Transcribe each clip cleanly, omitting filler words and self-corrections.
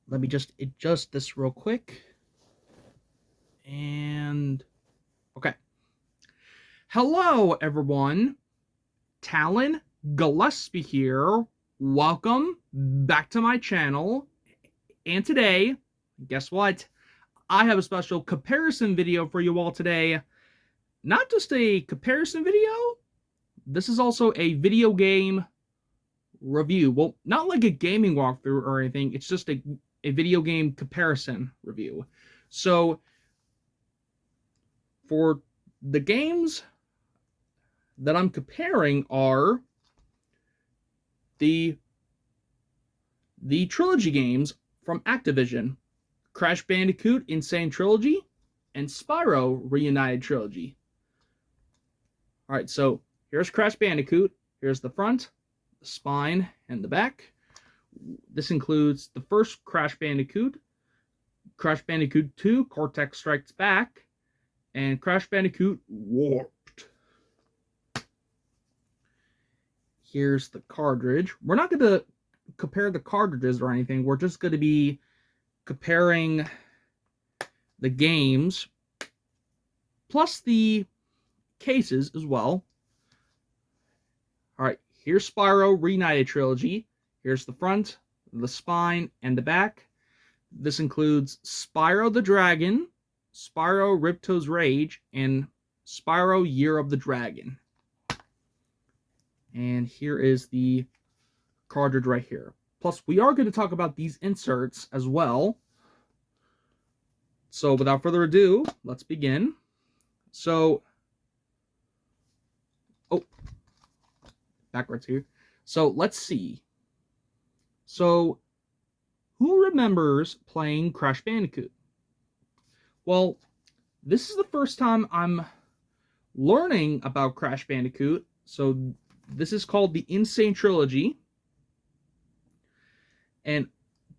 Let me just adjust this real quick. And okay. Hello, everyone. Talon Gillespie here. Welcome back to my channel. And today, guess what? I have a special comparison video for you all today. Not just a comparison video, this is also a video game review. Well, not like a gaming walkthrough or anything, it's just a video game comparison review. So, for the games that I'm comparing are the trilogy games from Activision: Crash Bandicoot Insane Trilogy and Spyro Reignited Trilogy. Alright, so here's Crash Bandicoot. Here's the front, the spine, and the back. This includes the first Crash Bandicoot, Crash Bandicoot 2, Cortex Strikes Back, and Crash Bandicoot Warped. Here's the cartridge. We're not going to compare the cartridges or anything. We're just going to be comparing the games plus the cases as well. Alright, here's Spyro Reignited Trilogy. Here's the front, the spine, and the back. This includes Spyro the Dragon, Spyro Ripto's Rage, and Spyro Year of the Dragon. And here is the cartridge right here. Plus, we are going to talk about these inserts as well. So, without further ado, let's begin. So, backwards here. So, let's see. So, who remembers playing Crash Bandicoot? Well, this is the first time I'm learning about Crash Bandicoot. So, this is called the Insane Trilogy. And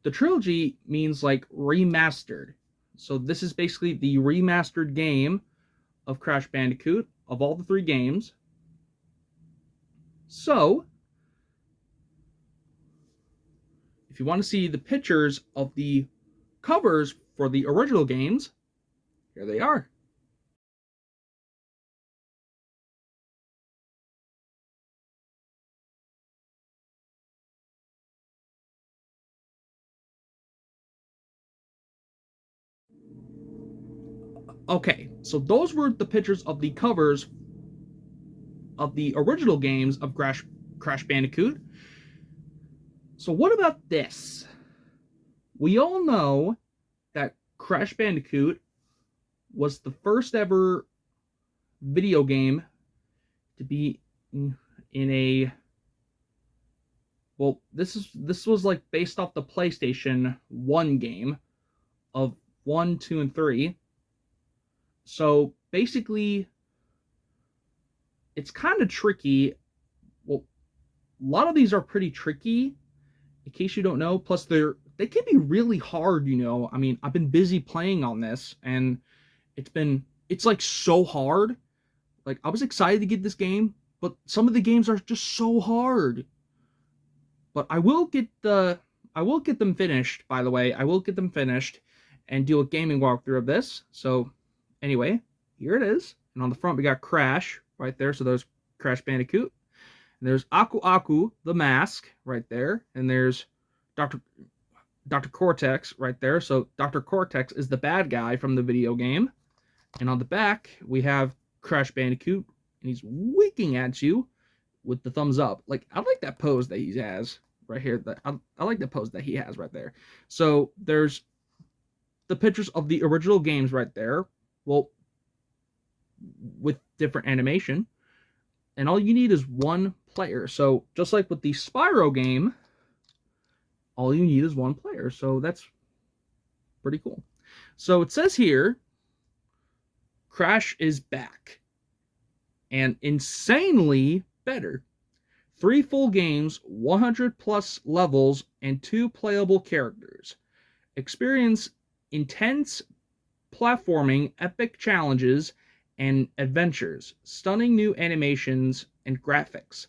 the trilogy means like remastered. So this is basically the remastered game of Crash Bandicoot of all the three games. So, if you want to see the pictures of the covers for the original games, here they are. Okay, so those were the pictures of the covers of the original games of Crash Bandicoot. So what about this? We all know that Crash Bandicoot was the first ever video game to be in a... Well, this was like based off the PlayStation 1 game of 1, 2, and 3. So basically, it's kind of tricky. Well, a lot of these are pretty tricky, in case you don't know. Plus, they can be really hard, you know. I mean, I've been busy playing on this, and it's like so hard. Like, I was excited to get this game, but some of the games are just so hard. But I will get them finished, by the way. I will get them finished and do a gaming walkthrough of this. So, anyway, here it is. And on the front, we got Crash right there. So there's Crash Bandicoot. And there's Aku Aku, the mask, right there. And there's Dr. Cortex right there. So Dr. Cortex is the bad guy from the video game. And on the back, we have Crash Bandicoot. And he's winking at you with the thumbs up. Like, I like that pose that he has right here. I like the pose that he has right there. So there's the pictures of the original games right there. Well, with different animation. And all you need is one player. So just like with the Spyro game, all you need is one player. So that's pretty cool. So it says here, Crash is back. And insanely better. 3 full games, 100 plus levels, and 2 playable characters. Experience intense platforming, epic challenges, and adventures, stunning new animations and graphics.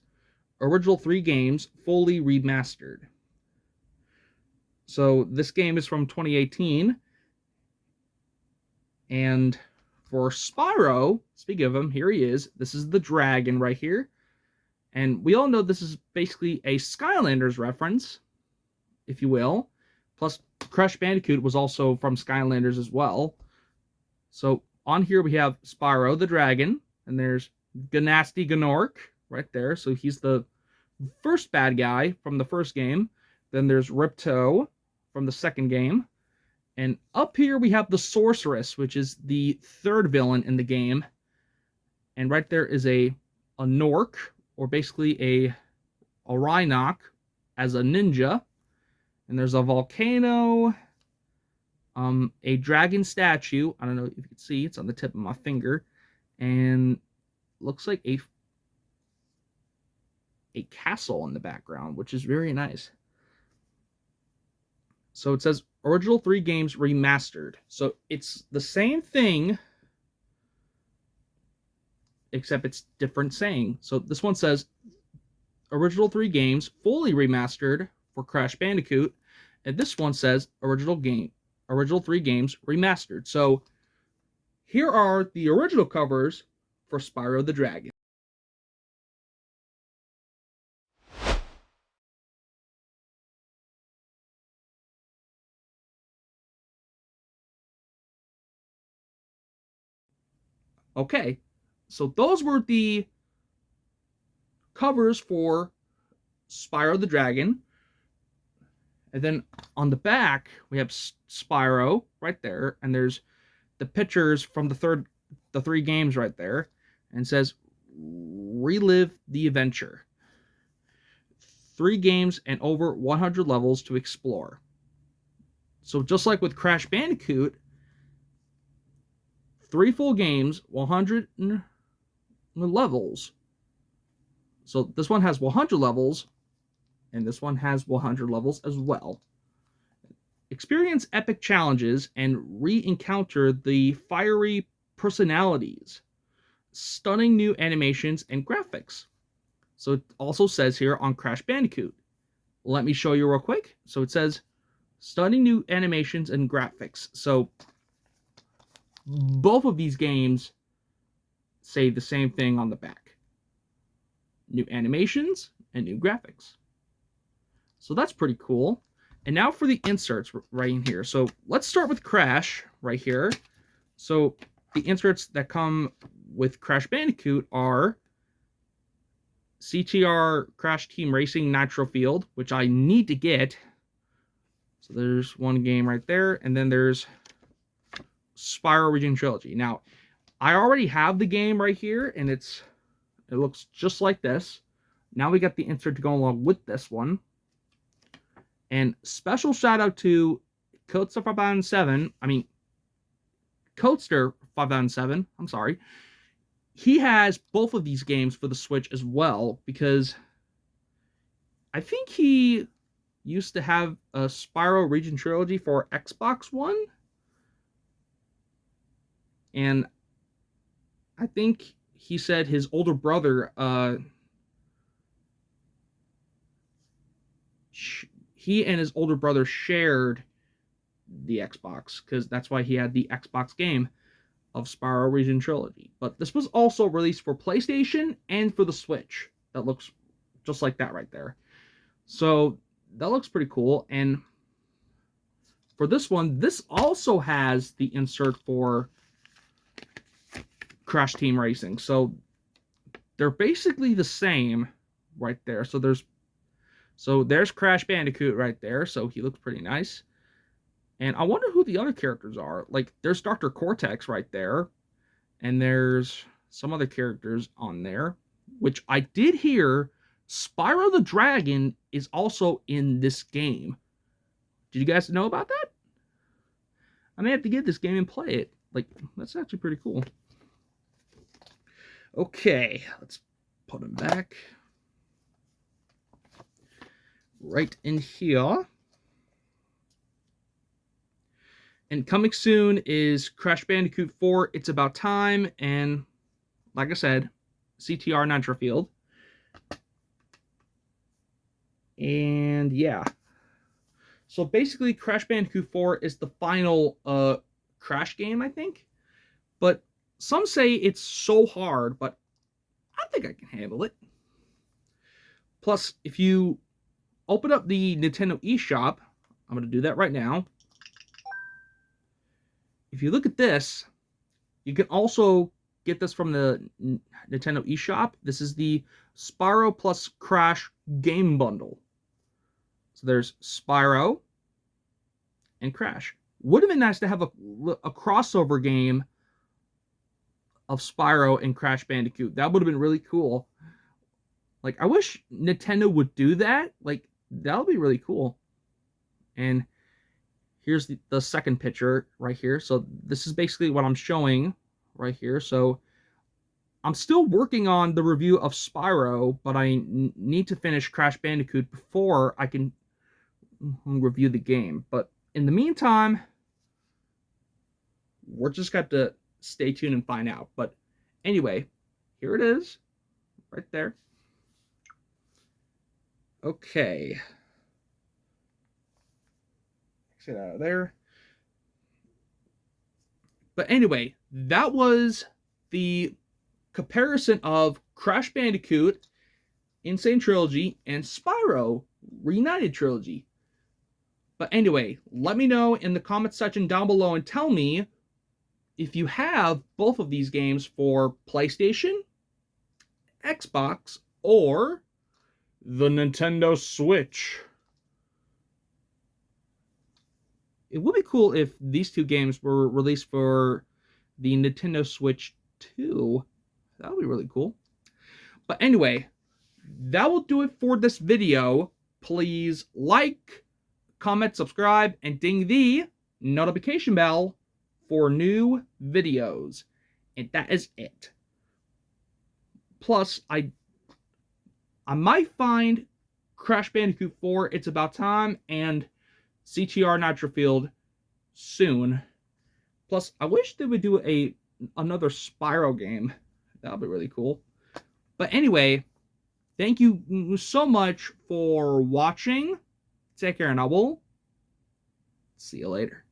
Original 3 games fully remastered. So this game is from 2018. And for Spyro, speaking of him, here he is. This is the dragon right here. And we all know this is basically a Skylanders reference, if you will. Plus, Crash Bandicoot was also from Skylanders as well. So on here we have Spyro the dragon, and there's Ganasty Gnorc right there. So he's the first bad guy from the first game. Then there's Ripto from the second game. And up here we have the Sorceress, which is the third villain in the game. And right there is a Gnorc, or basically a Rhinoc as a ninja. And there's a volcano, a dragon statue. I don't know if you can see, it's on the tip of my finger. And looks like a castle in the background, which is very nice. So it says original 3 games remastered. So it's the same thing, except it's different saying. So this one says original 3 games fully remastered for Crash Bandicoot, and this one says original 3 games remastered. So here are the original covers for Spyro the Dragon. Okay, so those were the covers for Spyro the Dragon. And then on the back, we have Spyro right there, and there's the pictures from the 3 games right there, and it says relive the adventure. 3 games and over 100 levels to explore. So just like with Crash Bandicoot, 3 full games, 100 levels. So this one has 100 levels, and this one has 100 levels as well. Experience epic challenges and re-encounter the fiery personalities, stunning new animations and graphics. So it also says here on Crash Bandicoot. Let me show you real quick. So it says stunning new animations and graphics. So both of these games say the same thing on the back. New animations and new graphics. So that's pretty cool. And now for the inserts right in here. So let's start with Crash right here. So the inserts that come with Crash Bandicoot are CTR Crash Team Racing Nitro Field, which I need to get. So there's one game right there. And then there's Spyro Region Trilogy. Now, I already have the game right here, and it looks just like this. Now we got the insert to go along with this one. And special shout out to Coaster 5007. Coaster 5007. I'm sorry. He has both of these games for the Switch as well, because I think he used to have a Spyro Region Trilogy for Xbox One. And I think he said his older brother, he and his older brother shared the Xbox, because that's why he had the Xbox game of Spyro Region Trilogy. But this was also released for PlayStation and for the Switch. That looks just like that right there. So that looks pretty cool. And for this one, this also has the insert for Crash Team Racing. So they're basically the same right there. So there's Crash Bandicoot right there. So he looks pretty nice. And I wonder who the other characters are. Like, there's Dr. Cortex right there. And there's some other characters on there. Which I did hear Spyro the Dragon is also in this game. Did you guys know about that? I may have to get this game and play it. Like, that's actually pretty cool. Okay, let's put him back. Right in here. And coming soon is Crash Bandicoot 4, It's About Time, and, like I said, CTR Nitro Field. And, yeah. So basically, Crash Bandicoot 4 is the final Crash game, I think. But some say it's so hard, but I think I can handle it. Plus, if you open up the Nintendo eShop, I'm going to do that right now. If you look at this, you can also get this from the Nintendo eShop. This is the Spyro plus Crash game bundle. So there's Spyro and Crash. Would have been nice to have a crossover game of Spyro and Crash Bandicoot. That would have been really cool. Like, I wish Nintendo would do that. Like, that would be really cool. And here's the second picture right here. So this is basically what I'm showing right here. So I'm still working on the review of Spyro, but I need to finish Crash Bandicoot before I can review the game. But in the meantime, we're just got to stay tuned and find out. But anyway, here it is, right there. Okay. Get out of there. But anyway, that was the comparison of Crash Bandicoot Insane Trilogy and Spyro Reignited Trilogy. But anyway, let me know in the comments section down below and tell me if you have both of these games for PlayStation, Xbox, or the Nintendo Switch. It would be cool if these two games were released for the Nintendo Switch too. That would be really cool. But anyway, that will do it for this video. Please like, comment, subscribe, and ding the notification bell for new videos. And that is it. Plus, I might find Crash Bandicoot 4, It's About Time, and CTR Nitro Field soon. Plus, I wish they would do another Spyro game. That would be really cool. But anyway, thank you so much for watching. Take care, and I will see you later.